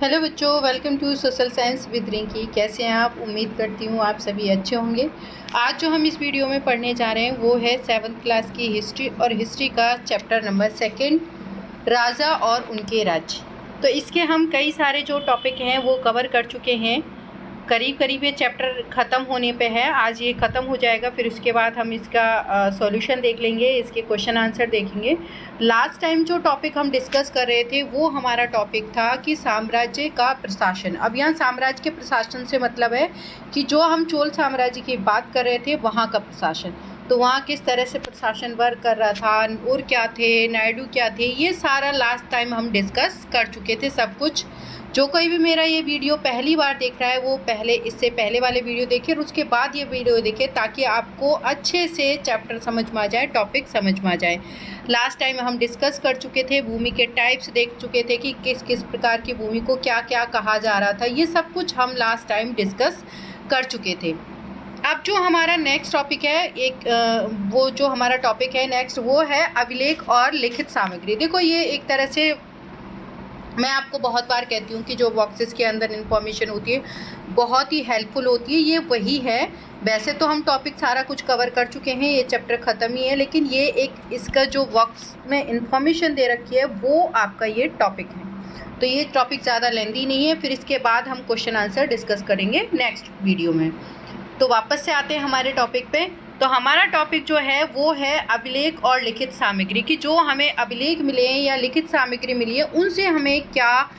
Hello बच्चों, welcome to social science with Rinki. कैसे हैं आप? उम्मीद करती हूँ आप सभी अच्छे होंगे। आज जो हम इस वीडियो में पढ़ने जा रहे हैं वो है 7th क्लास की हिस्ट्री और हिस्ट्री का चैप्टर नंबर 2, राजा और उनके राज्य। तो इसके हम कई सारे जो टॉपिक हैं वो कवर कर चुके हैं। करीब ये चैप्टर ख़त्म होने पे है। आज ये ख़त्म हो जाएगा, फिर उसके बाद हम इसका सॉल्यूशन देख लेंगे, इसके क्वेश्चन आंसर देखेंगे। लास्ट टाइम जो टॉपिक हम डिस्कस कर रहे थे वो हमारा टॉपिक था कि साम्राज्य का प्रशासन। अब यहाँ साम्राज्य के प्रशासन से मतलब है कि जो हम चोल साम्राज्य की बात कर रहे थे वहाँ का प्रशासन, तो वहाँ किस तरह से प्रशासन वर्क कर रहा था और क्या थे, नायडू क्या थे, ये सारा लास्ट टाइम हम डिस्कस कर चुके थे सब कुछ। जो कोई भी मेरा ये वीडियो पहली बार देख रहा है वो पहले इससे पहले वाले वीडियो देखे और उसके बाद ये वीडियो देखे, ताकि आपको अच्छे से चैप्टर समझ में आ जाए, टॉपिक समझ में आ जाए। लास्ट टाइम हम डिस्कस कर चुके थे, भूमि के टाइप्स देख चुके थे कि किस किस प्रकार की भूमि को क्या क्या कहा जा रहा था। ये सब कुछ हम लास्ट टाइम डिस्कस कर चुके थे। अब जो हमारा नेक्स्ट टॉपिक है, वो जो हमारा टॉपिक है नेक्स्ट वो है अभिलेख और लिखित सामग्री। देखो, ये एक तरह से मैं आपको बहुत बार कहती हूँ कि जो बॉक्सेस के अंदर इंफॉर्मेशन होती है बहुत ही हेल्पफुल होती है, ये वही है। वैसे तो हम टॉपिक सारा कुछ कवर कर चुके हैं, ये चैप्टर ख़त्म ही है, लेकिन ये एक इसका जो बॉक्स में इंफॉर्मेशन दे रखी है वो आपका ये टॉपिक है। तो ये टॉपिक ज़्यादा लेंदी नहीं है, फिर इसके बाद हम क्वेश्चन आंसर डिस्कस करेंगे नेक्स्ट वीडियो में। तो वापस से आते हैं हमारे टॉपिक पे। तो हमारा टॉपिक जो है वो है अभिलेख और लिखित सामग्री की। जो हमें अभिलेख मिले हैं या लिखित सामग्री मिली है उनसे हमें क्या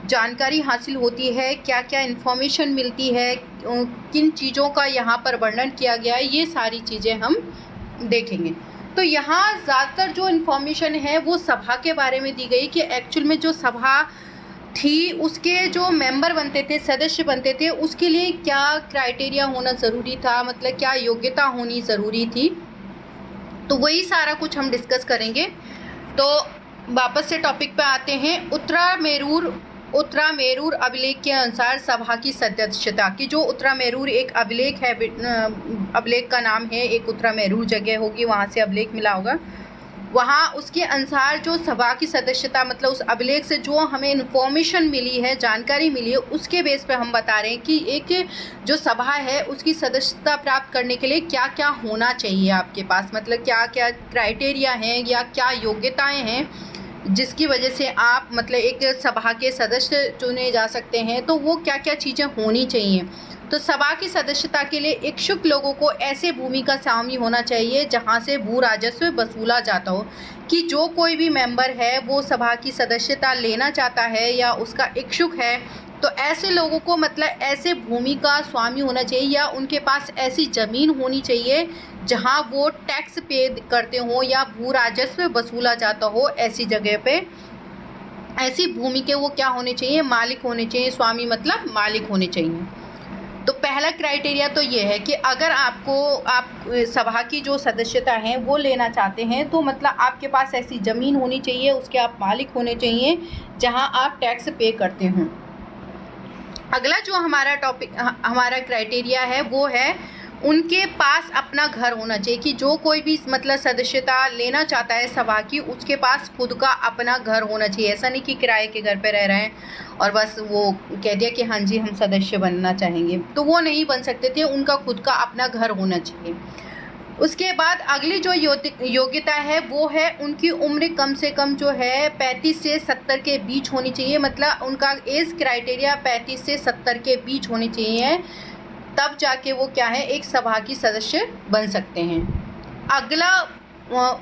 जानकारी हासिल होती है, क्या क्या इन्फॉर्मेशन मिलती है, किन चीज़ों का यहाँ पर वर्णन किया गया है, ये सारी चीज़ें हम देखेंगे। तो यहाँ ज़्यादातर जो इन्फॉर्मेशन है वो सभा के बारे में दी गई कि एक्चुअल में जो सभा थी उसके जो मेंबर बनते थे, सदस्य बनते थे, उसके लिए क्या क्राइटेरिया होना ज़रूरी था, मतलब क्या योग्यता होनी ज़रूरी थी। तो वही सारा कुछ हम डिस्कस करेंगे। तो वापस से टॉपिक पे आते हैं। उत्तरामेरूर अभिलेख के अनुसार सभा की सदस्यता की, जो उत्तरामेरूर एक अभिलेख है, अभिलेख का नाम है, एक उत्तरामेरूर जगह होगी, वहाँ से अभिलेख मिला होगा। वहाँ उसके अनुसार जो सभा की सदस्यता, मतलब उस अभिलेख से जो हमें इन्फॉर्मेशन मिली है, जानकारी मिली है, उसके बेस पे हम बता रहे हैं कि एक जो सभा है उसकी सदस्यता प्राप्त करने के लिए क्या क्या होना चाहिए आपके पास, मतलब क्या क्या क्राइटेरिया हैं या क्या योग्यताएं हैं जिसकी वजह से आप मतलब एक सभा के सदस्य चुने जा सकते हैं। तो वो क्या क्या चीज़ें होनी चाहिए। तो सभा की सदस्यता के लिए इच्छुक लोगों को ऐसे भूमि का स्वामी होना चाहिए जहां से भू राजस्व वसूला जाता हो। कि जो कोई भी मेंबर है वो सभा की सदस्यता लेना चाहता है या उसका इच्छुक है, तो ऐसे लोगों को मतलब ऐसे भूमि का स्वामी होना चाहिए या उनके पास ऐसी ज़मीन होनी चाहिए जहां वो टैक्स पे करते हो या भू राजस्व वसूला जाता हो। ऐसी जगह पे ऐसी भूमि के वो क्या होने चाहिए, मालिक होने चाहिए। स्वामी मतलब मालिक होने चाहिए। तो पहला क्राइटेरिया तो ये है कि अगर आप सभा की जो सदस्यता है वो लेना चाहते हैं तो मतलब आपके पास ऐसी ज़मीन होनी चाहिए, उसके आप मालिक होने चाहिए जहां आप टैक्स पे करते हों। अगला जो हमारा क्राइटेरिया है वो है उनके पास अपना घर होना चाहिए। कि जो कोई भी मतलब सदस्यता लेना चाहता है सभा की, उसके पास खुद का अपना घर होना चाहिए। ऐसा नहीं कि किराए के घर पे रह रहे हैं और बस वो कह दिया कि हाँ जी हम सदस्य बनना चाहेंगे, तो वो नहीं बन सकते थे, उनका खुद का अपना घर होना चाहिए। उसके बाद अगली जो योग्यता है वो है उनकी उम्र कम से कम जो है 35 से 70 के बीच होनी चाहिए। मतलब उनका एज क्राइटेरिया 35 से 70 के बीच होनी चाहिए, तब जाके वो क्या है एक सभा की सदस्य बन सकते हैं। अगला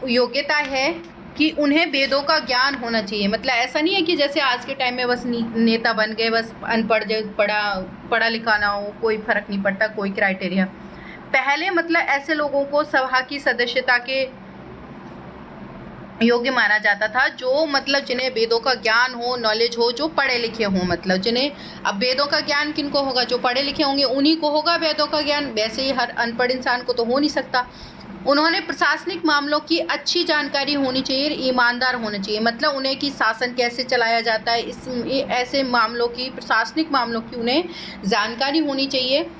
योग्यता है कि उन्हें वेदों का ज्ञान होना चाहिए। मतलब ऐसा नहीं है कि जैसे आज के टाइम में बस नेता बन गए, बस अनपढ़ पढ़ा लिखा ना हो, कोई फर्क नहीं पड़ता, कोई क्राइटेरिया। पहले मतलब ऐसे लोगों को सभा की सदस्यता के योग्य माना जाता था जो मतलब जिन्हें वेदों का ज्ञान हो, नॉलेज हो, जो पढ़े लिखे हों। मतलब जिन्हें, अब वेदों का ज्ञान किनको होगा, जो पढ़े लिखे होंगे उन्हीं को होगा वेदों का ज्ञान, वैसे ही हर अनपढ़ इंसान को तो हो नहीं सकता। उन्होंने प्रशासनिक मामलों की अच्छी जानकारी होनी चाहिए, ईमानदार होने चाहिए। मतलब उन्हें कि शासन कैसे चलाया जाता है, ऐसे मामलों की, प्रशासनिक मामलों की उन्हें जानकारी होनी चाहिए।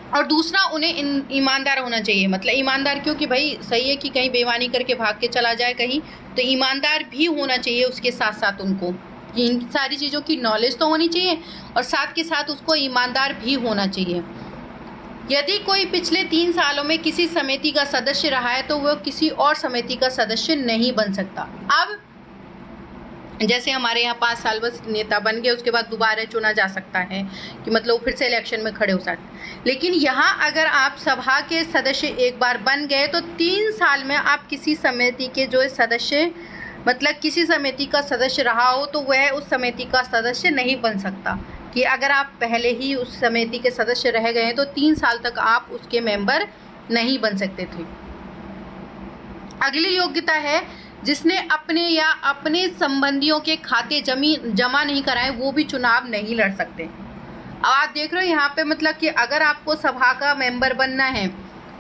और दूसरा उन्हें ईमानदार होना चाहिए। मतलब ईमानदार क्यों, कि भाई सही है कि कहीं बेईमानी करके भाग के चला जाए कहीं, तो ईमानदार भी होना चाहिए उसके साथ साथ उनको। इन सारी चीज़ों की नॉलेज तो होनी चाहिए और साथ के साथ उसको ईमानदार भी होना चाहिए। यदि कोई पिछले 3 सालों में किसी समिति का सदस्य रहा है तो वह किसी और समिति का सदस्य नहीं बन सकता। अब जैसे हमारे यहाँ 5 साल बस नेता बन गए, उसके बाद दोबारा चुना जा सकता है कि मतलब वो फिर से इलेक्शन में खड़े हो सकते। लेकिन यहाँ अगर आप सभा के सदस्य एक बार बन गए तो 3 साल में आप किसी समिति के जो सदस्य मतलब किसी समिति का सदस्य रहा हो तो वह उस समिति का सदस्य नहीं बन सकता। कि अगर आप पहले ही उस समिति के सदस्य रह गए हैं तो 3 साल तक आप उसके मेंबर नहीं बन सकते थे। अगली योग्यता है जिसने अपने या अपने संबंधियों के खाते जमा नहीं कराए वो भी चुनाव नहीं लड़ सकते। अब आप देख रहे हो यहाँ पे मतलब कि अगर आपको सभा का मेंबर बनना है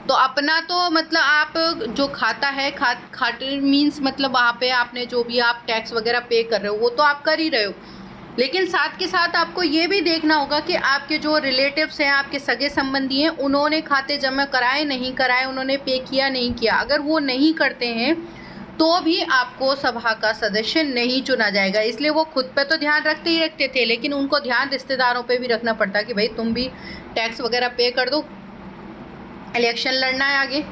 तो अपना तो मतलब आप जो खाता है खाते मीन्स मतलब वहाँ पे आपने जो भी आप टैक्स वगैरह पे कर रहे हो वो तो आप कर ही रहे हो, लेकिन साथ के साथ आपको ये भी देखना होगा कि आपके जो रिलेटिव्स हैं, आपके सगे संबंधी हैं, उन्होंने खाते जमा कराए नहीं कराए, उन्होंने पे किया नहीं किया। अगर वो नहीं करते हैं तो भी आपको सभा का सदस्य नहीं चुना जाएगा। इसलिए वो खुद पे तो ध्यान रखते ही रखते थे, लेकिन उनको ध्यान रिश्तेदारों पे भी रखना पड़ता कि भाई तुम भी टैक्स वगैरह पे कर दो, इलेक्शन लड़ना है आगे।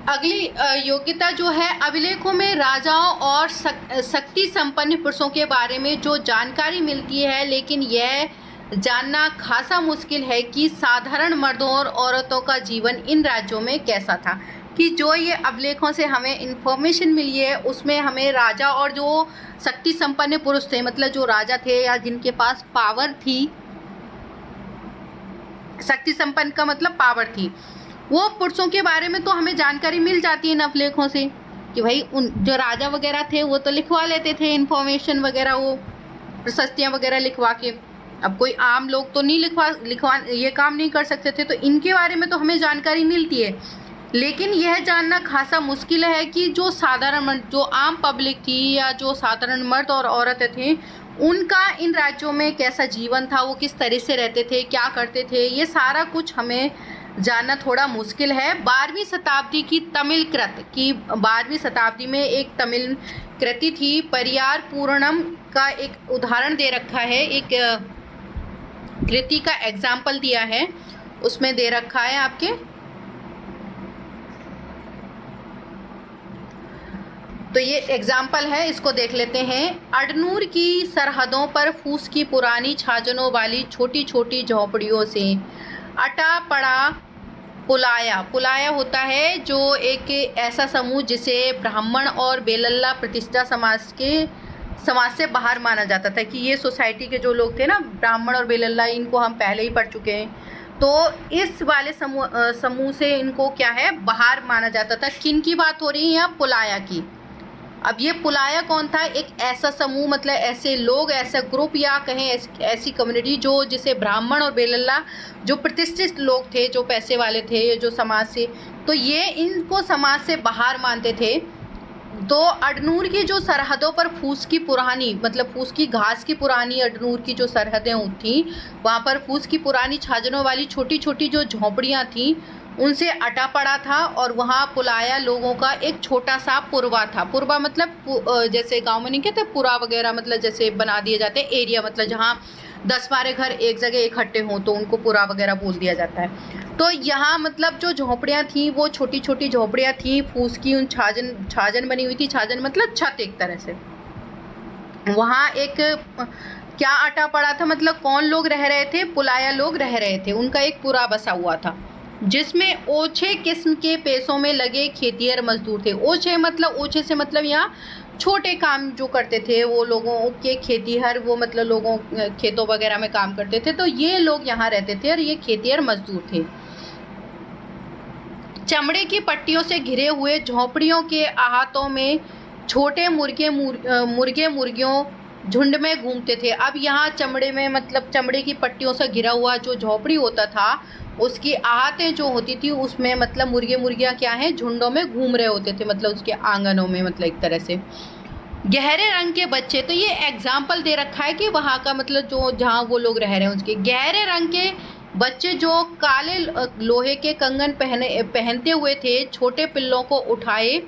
अगली योग्यता जो है, अभिलेखों में राजाओं और शक्ति संपन्न पुरुषों के बारे में जो जानकारी मिलती है, लेकिन यह जानना खासा मुश्किल है कि साधारण मर्दों और औरतों का जीवन इन राज्यों में कैसा था। कि जो ये अभिलेखों से हमें इंफॉर्मेशन मिली है उसमें हमें राजा और जो शक्ति संपन्न पुरुष थे, मतलब जो राजा थे या जिनके पास पावर थी, शक्ति संपन्न का मतलब पावर थी, वो पुरुषों के बारे में तो हमें जानकारी मिल जाती है इन अभिलेखों से कि भाई उन जो राजा वगैरह थे वो तो लिखवा लेते थे इन्फॉर्मेशन वगैरह, वो प्रशस्तियाँ वगैरह लिखवा के। अब कोई आम लोग तो नहीं लिखवा ये काम नहीं कर सकते थे, तो इनके बारे में तो हमें जानकारी मिलती है। लेकिन यह जानना खासा मुश्किल है कि जो साधारण जो आम पब्लिक थी या जो साधारण मर्द और औरतें थे उनका इन राज्यों में कैसा जीवन था, वो किस तरह से रहते थे, क्या करते थे, ये सारा कुछ हमें जानना थोड़ा मुश्किल है। 12वीं शताब्दी की तमिल कृत की 12वीं शताब्दी में एक तमिल कृति थी परियार पूर्णम का एक उदाहरण दे रखा है, एक कृति का एग्जाम्पल दिया है, उसमें दे रखा है आपके। तो ये एग्जाम्पल है, इसको देख लेते हैं। अडनूर की सरहदों पर फूस की पुरानी छाजनों वाली छोटी छोटी झोपड़ियों से अटा पड़ा पुलाया होता है, जो एक ऐसा समूह जिसे ब्राह्मण और बेलल्ला प्रतिष्ठा समाज से बाहर माना जाता था। कि ये सोसाइटी के जो लोग थे ना, ब्राह्मण और बेलल्ला, इनको हम पहले ही पढ़ चुके हैं, तो इस वाले समूह से इनको क्या है बाहर माना जाता था। किन की बात हो रही है यहाँ? पुलाया की। अब ये पुलाया कौन था? एक ऐसा समूह, मतलब ऐसे लोग, ऐसा ग्रुप या कहें ऐसी कम्युनिटी जो जिसे ब्राह्मण और बेलल्ला जो प्रतिष्ठित लोग थे, जो पैसे वाले थे, जो समाज से, तो ये इनको समाज से बाहर मानते थे। तो अडनूर की जो सरहदों पर फूस की पुरानी, मतलब फूस की घास की पुरानी अडनूर की जो सरहदें थी, वहाँ पर फूस की पुरानी छाजनों वाली छोटी छोटी जो झोंपड़ियाँ थीं उनसे अटा पड़ा था। और वहाँ पुलाया लोगों का एक छोटा सा पुरवा था। पुरवा मतलब जैसे गांव में नहीं कहते पुरा वगैरह, मतलब जैसे बना दिए जाते हैं एरिया, मतलब जहाँ 10-12 घर एक जगह इकट्ठे हों तो उनको पुरा वगैरह बोल दिया जाता है। तो यहाँ मतलब जो झोंपड़ियाँ थी वो छोटी छोटी झोंपड़ियाँ थी, फूस की उन छाजन बनी हुई थी। छाजन मतलब छत एक तरह से। वहाँ एक क्या अटा पड़ा था, मतलब कौन लोग रह रहे थे? पुलाया लोग रह रहे थे। उनका एक पुरा बसा हुआ था जिसमें ओछे किस्म के पेशों में लगे खेतिहर मजदूर थे। ओछे मतलब, ओछे से मतलब यहाँ छोटे काम जो करते थे वो लोगों के खेतिहर, वो मतलब लोगों खेतों वगैरह में काम करते थे, तो ये लोग यहाँ रहते थे और ये खेतिहर मजदूर थे। चमड़े की पट्टियों से घिरे हुए झोंपड़ियों के अहातों में छोटे मुर्गियों झुंड में घूमते थे। अब यहाँ चमड़े में मतलब चमड़े की पट्टियों से घिरा हुआ जो झोंपड़ी होता था उसकी आहतें जो होती थी उसमें मतलब मुर्गियाँ क्या हैं, झुंडों में घूम रहे होते थे, मतलब उसके आंगनों में, मतलब एक तरह से। गहरे रंग के बच्चे, तो ये एग्जाम्पल दे रखा है कि वहाँ का मतलब जो जहाँ वो लोग रह रहे हैं उसके गहरे रंग के बच्चे जो काले लोहे के कंगन पहनते हुए थे, छोटे पिल्लों को उठाए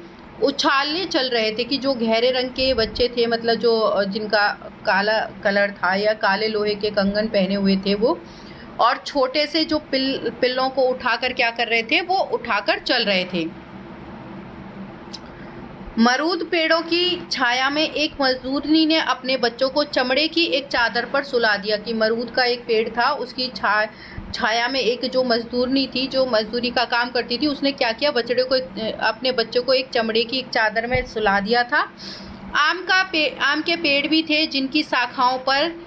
उछालने चल रहे थे। कि जो गहरे रंग के बच्चे थे, मतलब जो जिनका काला कलर था या काले लोहे के कंगन पहने हुए थे वो, और छोटे से जो पिल्लों को उठाकर क्या कर रहे थे, वो उठाकर चल रहे थे। मरूद पेड़ों की छाया में एक मजदूरनी ने अपने बच्चों को चमड़े की एक चादर पर सुला दिया। कि मरूद का एक पेड़ था, उसकी छाया में एक जो मजदूरनी थी, जो मजदूरी का काम करती थी, उसने क्या किया, अपने बच्चों को एक चमड़े की एक चादर में सुला दिया था। आम के पेड़ भी थे जिनकी शाखाओं पर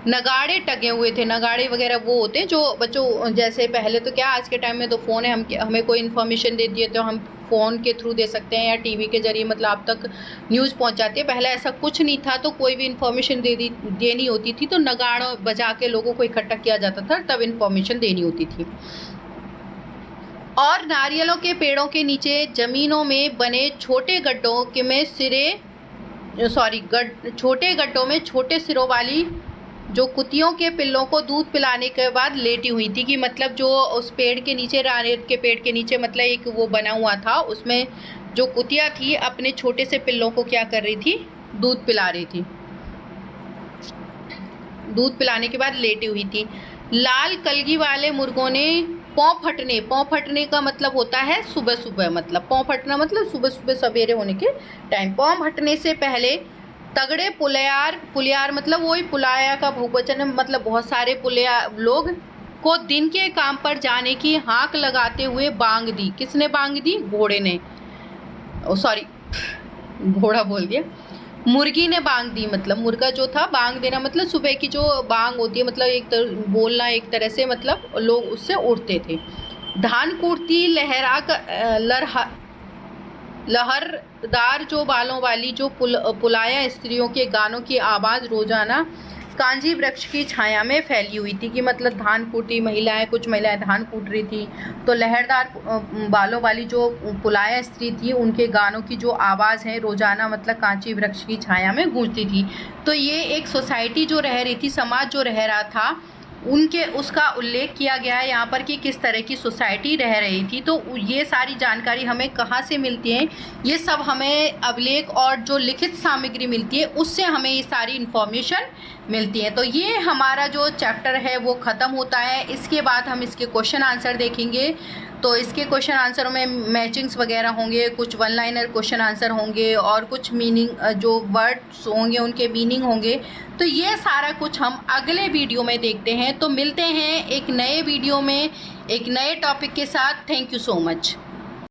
नगाड़े टंगे हुए थे। नगाड़े वगैरह वो होते हैं जो बच्चों, जैसे पहले तो क्या, आज के टाइम में तो फ़ोन है, हमें कोई इन्फॉर्मेशन देती है तो हम फ़ोन के थ्रू दे सकते हैं या टीवी के ज़रिए, मतलब आप तक न्यूज़ पहुंच जाती है। पहले ऐसा कुछ नहीं था, तो कोई भी इन्फॉर्मेशन देनी होती थी तो नगाड़ों बजा के लोगों को इकट्ठा किया जाता था, तब इन्फॉर्मेशन देनी होती थी। और नारियलों के पेड़ों के नीचे ज़मीनों में बने छोटे गड्ढों में छोटे सिरों वाली जो कुतियों के पिल्लों को दूध पिलाने के बाद लेटी हुई थी। कि मतलब जो उस पेड़ के नीचे, नारियल के पेड़ के नीचे, मतलब एक वो बना हुआ था, उसमें जो कुतिया थी अपने छोटे से पिल्लों को क्या कर रही थी, दूध पिला रही थी। दूध पिलाने के बाद लेटी हुई थी। लाल कलगी वाले मुर्गों ने पौ फटने का मतलब होता है सुबह सुबह, मतलब पौ फटना मतलब सुबह सुबह सवेरे होने के टाइम। पौ फटने से पहले तगड़े पुलियार मतलब वही पुलाया का बहुवचन है, मतलब बहुत सारे पुलियार लोग को दिन के काम पर जाने की हाँक लगाते हुए बांग दी। किसने बांग दी? घोड़े ने, घोड़ा बोल दिया, मुर्गी ने बांग दी। मतलब मुर्गा जो था, बांग देना मतलब सुबह की जो बांग होती है, मतलब बोलना एक तरह से, मतलब लोग उससे उठते थे। धान कूटती लहरदार जो बालों वाली जो पुलाया स्त्रियों के गानों की आवाज़ रोजाना कांजी वृक्ष की छाया में फैली हुई थी। कि मतलब धान कूटी महिलाएं, कुछ महिलाएं धान कूट रही थी, तो लहरदार बालों वाली जो पुलाया स्त्री थी, उनके गानों की जो आवाज़ है रोजाना मतलब कांची वृक्ष की छाया में गूंजती थी। तो ये एक सोसाइटी जो रह रही थी, समाज जो रह रहा था, उसका उल्लेख किया गया है यहाँ पर कि किस तरह की सोसाइटी रह रही थी। तो ये सारी जानकारी हमें कहाँ से मिलती है? ये सब हमें अभिलेख और जो लिखित सामग्री मिलती है, उससे हमें ये सारी इन्फॉर्मेशन मिलती है। तो ये हमारा जो चैप्टर है वो ख़त्म होता है। इसके बाद हम इसके क्वेश्चन आंसर देखेंगे। तो इसके क्वेश्चन आंसरों में मैचिंग्स वगैरह होंगे, कुछ वन लाइनर क्वेश्चन आंसर होंगे, और कुछ मीनिंग, जो वर्ड्स होंगे उनके मीनिंग होंगे। तो ये सारा कुछ हम अगले वीडियो में देखते हैं। तो मिलते हैं एक नए वीडियो में एक नए टॉपिक के साथ। Thank you so much.